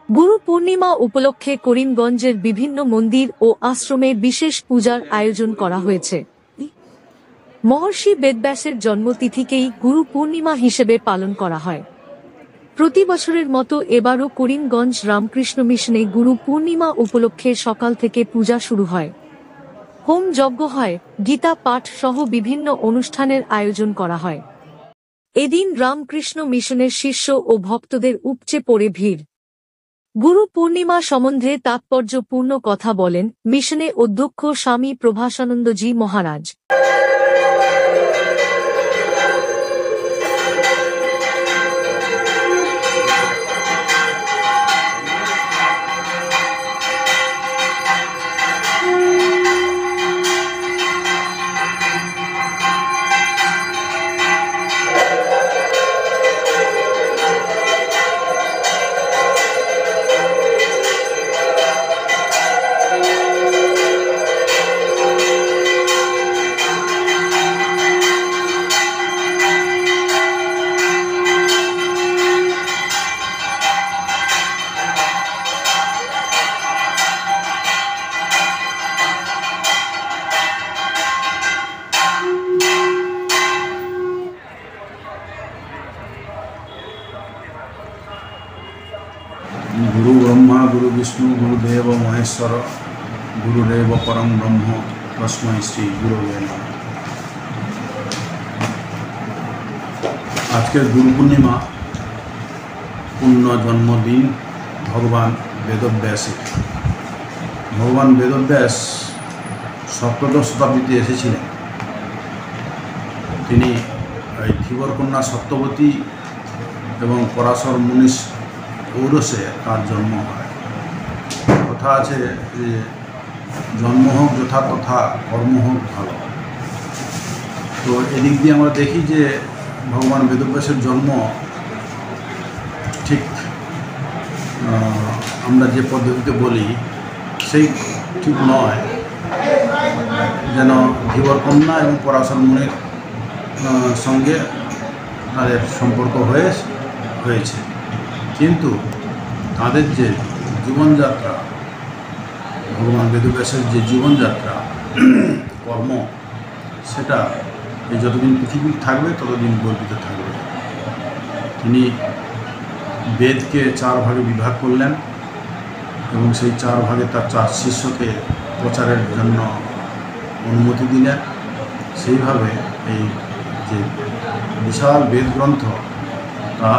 গুরু পূর্ণিমা উপলক্ষে করিমগঞ্জের বিভিন্ন মন্দির ও আশ্রমে বিশেষ পূজার আয়োজন করা হয়েছে। মহর্ষি বেদব্যাসের জন্মতিথিকেই গুরু পূর্ণিমা হিসেবে পালন করা হয়। প্রতি বছরের মতো এবারও করিমগঞ্জ রামকৃষ্ণ মিশনে গুরু পূর্ণিমা উপলক্ষে সকাল থেকে পূজা শুরু হয়। হোম যজ্ঞ হয়, গীতা পাঠ সহ বিভিন্ন অনুষ্ঠানের আয়োজন করা হয়। এদিন রামকৃষ্ণ মিশনের শিষ্য ও ভক্তদের উপচে পড়ে ভিড়। গুরু পূর্ণিমা সম্বন্ধে তাৎপর্যপূর্ণ কথা বলেন মিশনে অধ্যক্ষ স্বামী প্রভাসানন্দজি মহারাজ। गुरु ब्रह्मा गुरु विष्णु गुरुदेव महेश्वर गुरुदेव परम ब्रह्म तस्मै श्री गुरुवे नमः। आज के गुरु पूर्णिमा पूर्ण जन्मदिन भगवान वेदव्यासेर। भगवान वेदव्यास सप्तदश शताब्दीते एसेছিলেন। তিনি ধীবর কন্যা সত্যবতী এবং পরাশর মুনির ঔরসে তার জন্ম হয়। কথা আছে যে জন্ম হোক যথা তথা কর্ম হোক ভালো। তো এদিক দিয়ে আমরা দেখি যে ভগবান বেদব্যাসের জন্ম ঠিক আমরা যে পদ্ধতিতে বলি সেই ঠিক নয়। যেন ধীবর কন্যা এবং পরাশর মুনির সঙ্গে তাদের সম্পর্ক হয়েছে, কিন্তু তাদের যে জীবনযাত্রা, ভগবান বেদব্যাসের যে জীবনযাত্রা কর্ম, সেটা এই যতদিন পৃথিবী থাকবে ততদিন গর্বিত থাকবে। তিনি বেদকে 4 ভাগে বিভাগ করলেন এবং সেই 4 ভাগে তার 4 শিষ্যকে প্রচারের জন্য অনুমতি দিলেন। সেইভাবে এই যে বিশাল বেদ গ্রন্থ তা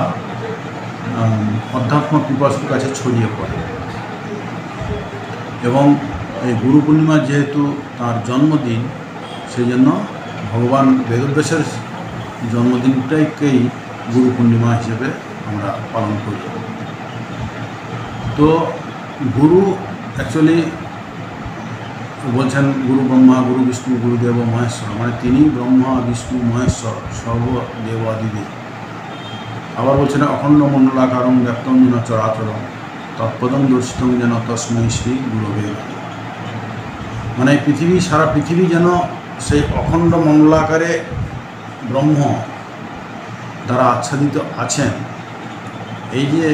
অধ্যাত্ম পিপাসুর কাছে ছড়িয়ে পড়ে। এবং এই গুরু পূর্ণিমা যেহেতু তার জন্মদিন, সেই জন্য ভগবান বেদব্যাসের জন্মদিনটাকেই গুরু পূর্ণিমা হিসেবে আমরা পালন করি। তো গুরু অ্যাকচুয়ালি বলছেন গুরু ব্রহ্মা গুরু বিষ্ণু গুরুদেব মহেশ্বর, মানে তিনি ব্রহ্মা বিষ্ণু মহেশ্বর সর্বদেবাদিদেব। আবার বলছেন অখণ্ড মণ্ডলাকারং ব্যক্তং যেন চরাচরং তৎপদং দর্শিতং যেন তস্मै শ্রী গুরবে নমঃ। মানে পৃথিবী, সারা পৃথিবী যেন সেই অখণ্ড মণ্ডলাকারে ব্রহ্ম দ্বারা আচ্ছাদিত আছেন। এই যে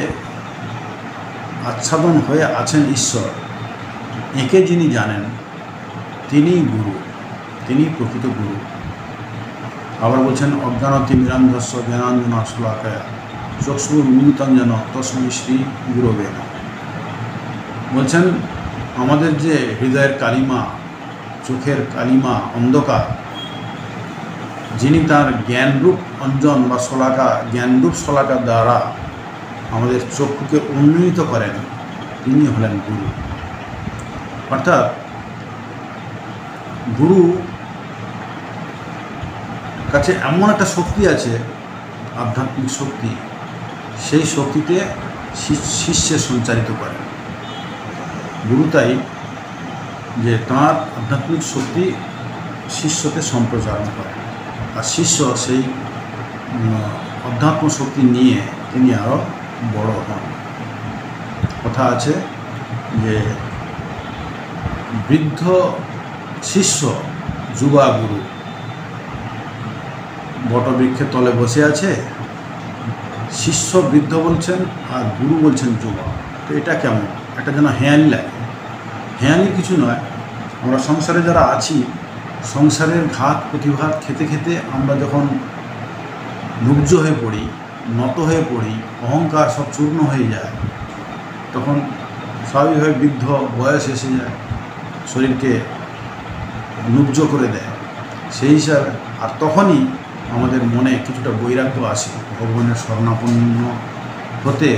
আচ্ছাদন হয়ে আছেন ঈশ্বর, একে যিনি জানেন তিনি গুরু, তিনি প্রকৃত গুরু। আবার বলছেন অজ্ঞানতিমিরান্ধস্য জ্ঞানাঞ্জনশলাকয়া চক্ষুর্মিলিতং যেন তস্मै শ্রী গুরবে নমঃ। বলছেন আমাদের যে হৃদয়ের কালিমা, চোখের কালিমা, অন্ধকার, যিনি তার জ্ঞানরূপ অঞ্জন বা শলাকা, জ্ঞানরূপ শলাকা দ্বারা আমাদের চক্ষুকে উন্নীত করেন, তিনি হলেন গুরু। অর্থাৎ গুরু কাছে এমন একটা শক্তি আছে, আধ্যাত্মিক শক্তি, সেই শক্তিতে শিষ্যে সঞ্চারিত করেন গুরু। তাই যে তাঁর আধ্যাত্মিক শক্তি শিষ্যকে সম্প্রচারণ করে, আর শিষ্য সেই অধ্যাত্ম শক্তি নিয়ে তিনি আরও বড় হন। কথা আছে যে বৃদ্ধ শিষ্য যুবা গুরু, বটবৃক্ষের তলে বসে আছে, শিষ্য বৃদ্ধ বলছেন আর গুরু বলছেন যুবা। তো এটা কেমন, এটা যেন হেঁয়ালি লাগে। হেঁয়ালি কিছু নয়, আমরা সংসারে যারা আছি, সংসারের ঘাত প্রতিঘাত খেতে খেতে আমরা যখন লুব্জ হয়ে পড়ি, নত হয়ে পড়ি, অহংকার সব চূর্ণ হয়ে যায়, তখন স্বাভাবিকভাবে বৃদ্ধ বয়স এসে যায়, শরীরকে লুব্জ করে দেয়। সেই হিসাবে আর তখনই আমাদের মনে কিছুটা বৈরাগ্য আসে, ভগবানের শরণাপন্ন হতে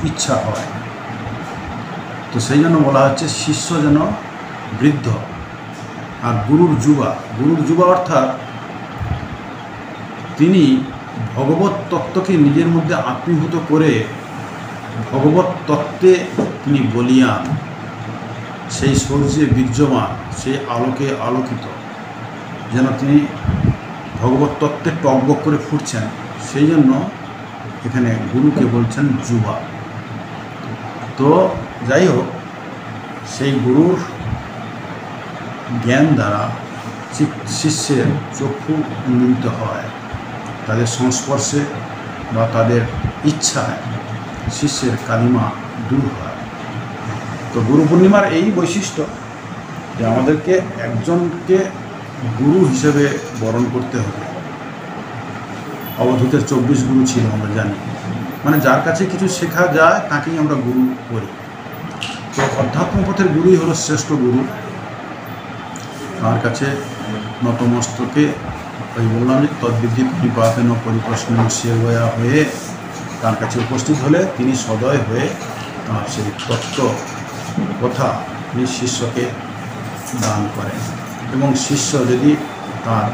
ইচ্ছা হয়। তো সেই জন্য বলা হচ্ছে শিষ্য যেন বৃদ্ধ আর গুরুর যুবা। গুরুর যুবা অর্থাৎ তিনি ভগবত তত্ত্বকে নিজের মধ্যে আত্মীভূত করে ভগবত তত্ত্বে তিনি বলিয়ান, সেই সূর্যে বীর্যমান, সেই আলোকে আলোকিত, যেন তিনি ভগবত তত্ত্বে টকবক করে ফুটছেন। সেই জন্য এখানে গুরুকে বলছেন যুবা। তো যাই হোক, সেই গুরুর জ্ঞান দ্বারা শিষ্যের চক্ষু উন্মোচিত হয়, তাদের সংস্পর্শে বা তাদের ইচ্ছায় শিষ্যের কালিমা দূর হয়। তো গুরু পূর্ণিমার এই বৈশিষ্ট্য যে আমাদেরকে একজনকে গুরু হিসেবে বরণ করতে হবে। অবধূতের 24 গুরু ছিল আমরা জানি, মানে যার কাছে কিছু শেখা যায় তাকেই আমরা গুরু করি। তো অধ্যাত্ম পথের গুরুই হলো শ্রেষ্ঠ গুরু। তার কাছে নতমস্তকে ওই বললাম যে তদ্বিধি পরিপাতেন পরিপ্রশ্ন সেবয়া হয়ে তার কাছে উপস্থিত হলে তিনি সদয় হয়ে তার সেই তত্ত্ব কথা নিজ শিষ্যকে দান করেন। এবং শিষ্য যদি তার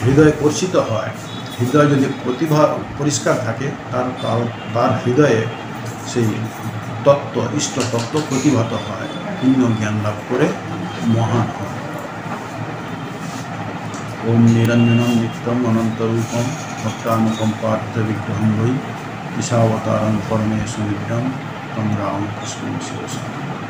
হৃদয়ে কর্ষিত হয়, হৃদয় যদি প্রতিভা পরিষ্কার থাকে, তার হৃদয়ে সেই তত্ত্ব, ইষ্ট তত্ত্ব প্রতিভাত হয়, পূর্ণ জ্ঞান লাভ করে মহান হয়। ওম নিরঞ্জনম নিত্যম অনন্তরূপম ভক্তানুকম্পার্থ বিগ্রহম বৈ ঈশাবতারং পরমেশ্বরম তম রামকৃষ্ণ শিবসাগরম।